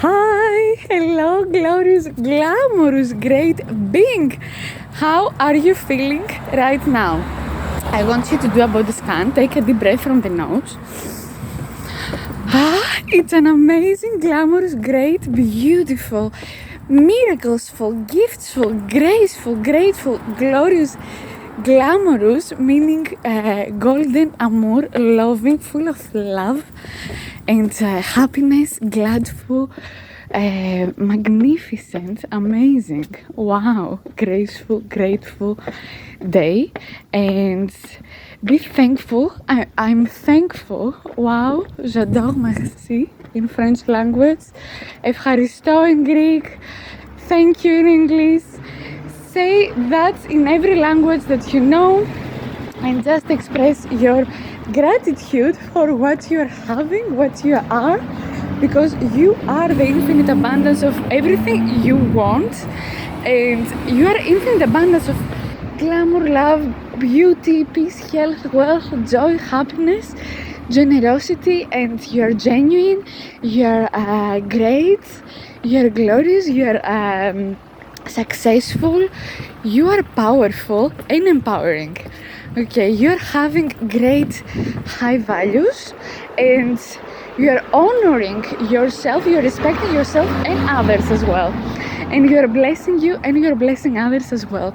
Hi, hello, glorious, glamorous, great being. How are you feeling right now? I want you to do a body scan. Take a deep breath from the nose. It's an amazing, glamorous, great, beautiful, miraclesful, giftsful, graceful, grateful, glorious, glamorous, meaning golden, amour, loving, full of love and happiness, gladful, magnificent, amazing, wow, graceful, grateful day. And be thankful. I'm thankful. Wow, j'adore, merci in French language. Ευχαριστώ in Greek. Thank you in English. Say that in every language that you know and just express your gratitude for what you are having, what you are, because you are the infinite abundance of everything you want, and you are infinite abundance of glamour, love, beauty, peace, health, wealth, joy, happiness, generosity, and you're genuine, you're great, you're glorious, you're successful, you are powerful and empowering. Okay, you're having great high values and you're honoring yourself, you're respecting yourself and others as well, and you're blessing you and you're blessing others as well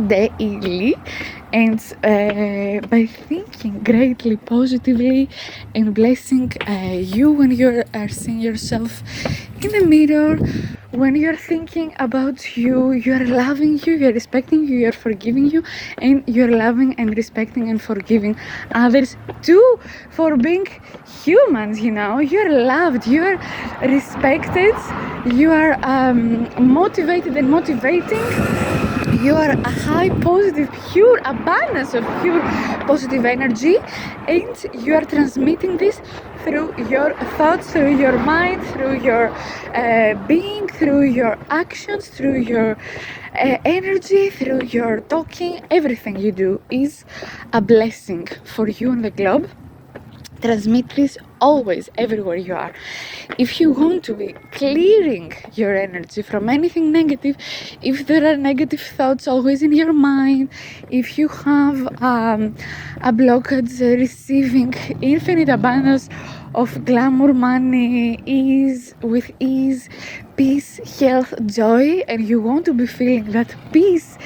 daily, and by thinking greatly positively and blessing you when you're seeing yourself in the mirror, when you're thinking about you, you're loving you, you're respecting you, you're forgiving you, and you're loving and respecting and forgiving others too for being humans. You know, you're loved, you're respected, you are motivated and motivating. You are a high positive, pure abundance of pure positive energy, and you are transmitting this through your thoughts, through your mind, through your being, through your actions, through your energy, through your talking. Everything you do is a blessing for you on the globe. Transmit this always, everywhere you are. If you want to be clearing your energy from anything negative, if there are negative thoughts always in your mind, if you have a blockage receiving infinite abundance of glamour, money, ease, with ease, peace, health, joy, and you want to be feeling that peace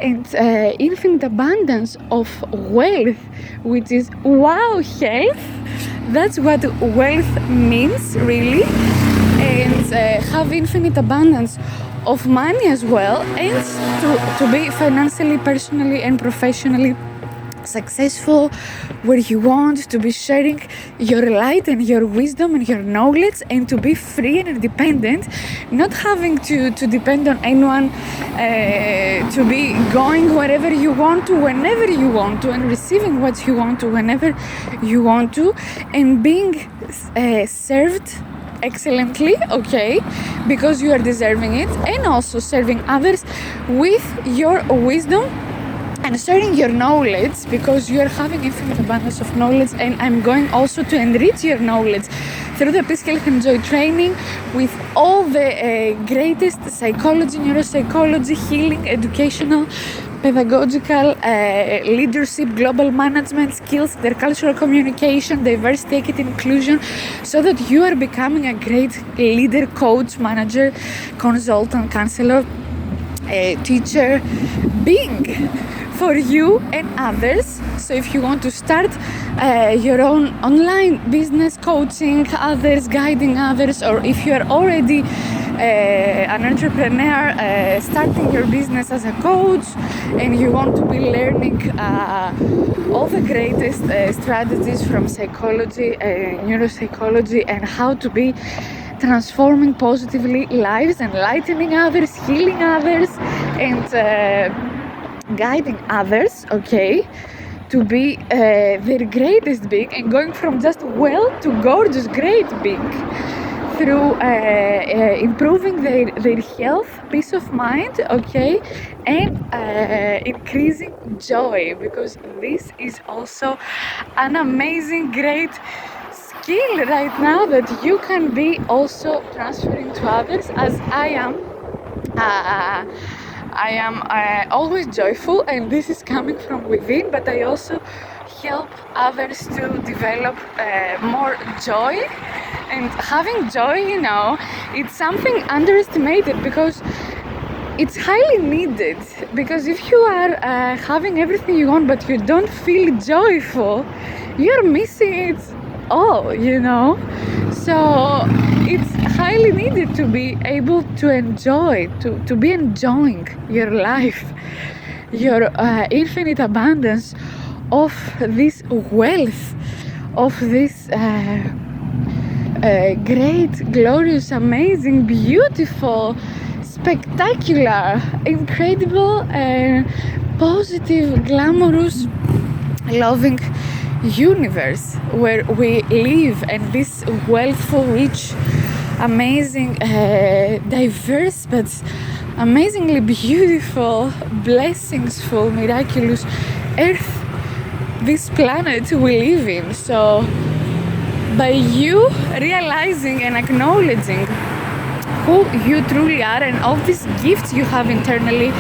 and infinite abundance of wealth, which is wow, health. That's what wealth means, really, and have infinite abundance of money as well, and to be financially, personally, and professionally successful, where you want to be sharing your light and your wisdom and your knowledge, and to be free and independent, not having to depend on anyone, to be going wherever you want to, whenever you want to, and receiving what you want to, whenever you want to, and being served excellently, okay, because you are deserving it, and also serving others with your wisdom and sharing your knowledge, because you are having infinite abundance of knowledge, and I'm going also to enrich your knowledge through the Peace, Health and Joy training with all the greatest psychology, neuropsychology, healing, educational, pedagogical, leadership, global management skills, intercultural communication, diversity, equity, inclusion, so that you are becoming a great leader, coach, manager, consultant, counselor, teacher, being for you and others. So if you want to start your own online business, coaching others, guiding others, or if you are already an entrepreneur, starting your business as a coach, and you want to be learning all the greatest strategies from psychology, neuropsychology, and how to be transforming positively lives, enlightening others, healing others, and guiding others, okay, to be their greatest being, and going from just well to gorgeous great being through improving their health, peace of mind, okay, and increasing joy, because this is also an amazing, great skill right now that you can be also transferring to others, as I am. I am always joyful, and this is coming from within, but I also help others to develop more joy. And having joy, it's something underestimated, because it's highly needed. Because if you are having everything you want but you don't feel joyful, you're missing it all. So it's highly needed to be able to enjoy, to be enjoying your life, your infinite abundance of this wealth, of this great, glorious, amazing, beautiful, spectacular, incredible, positive, glamorous, loving universe where we live, and this wealthful, rich, amazing, diverse, but amazingly beautiful, blessingsful, miraculous earth, this planet we live in. So by you realizing and acknowledging who you truly are and all these gifts you have internally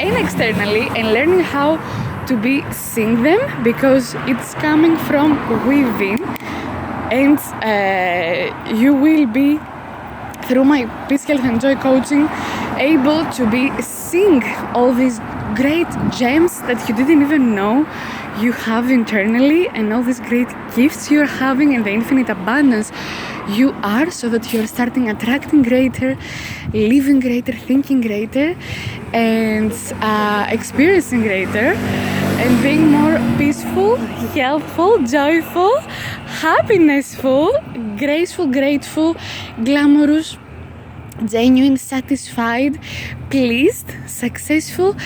and externally, and learning how to be seeing them, because it's coming from within, and you will be, through my Peace, Health and Joy coaching, able to be seeing all these great gems that you didn't even know you have internally, and all these great gifts you're having, and the infinite abundance you are, so that you're starting attracting greater, living greater, thinking greater, and experiencing greater, and being more peaceful, healthful, joyful, happinessful, graceful, grateful, glamorous, genuine, satisfied, pleased, successful,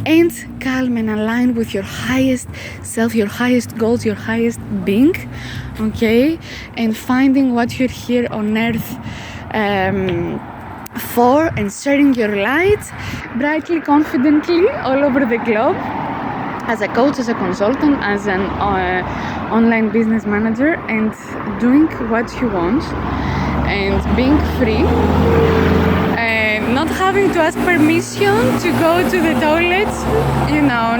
and calm and aligned with your highest self, your highest goals, your highest being. Okay, and finding what you're here on earth for, and sharing your light brightly, confidently all over the globe, as a coach, as a consultant, as an online business manager, and doing what you want, and being free, and not having to ask permission to go to the toilet,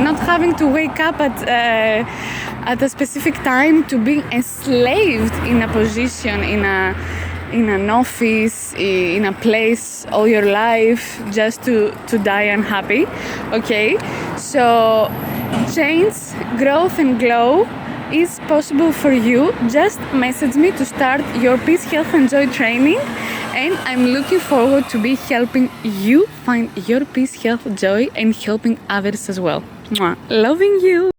not having to wake up at a specific time, to be enslaved in a position, in an office, in a place all your life, just to die unhappy. Okay, so change, growth, and glow is possible for you. Just message me to start your Peace, Health and Joy training, and I'm looking forward to be helping you find your peace, health, joy, and helping others as well. Mwah. Loving you.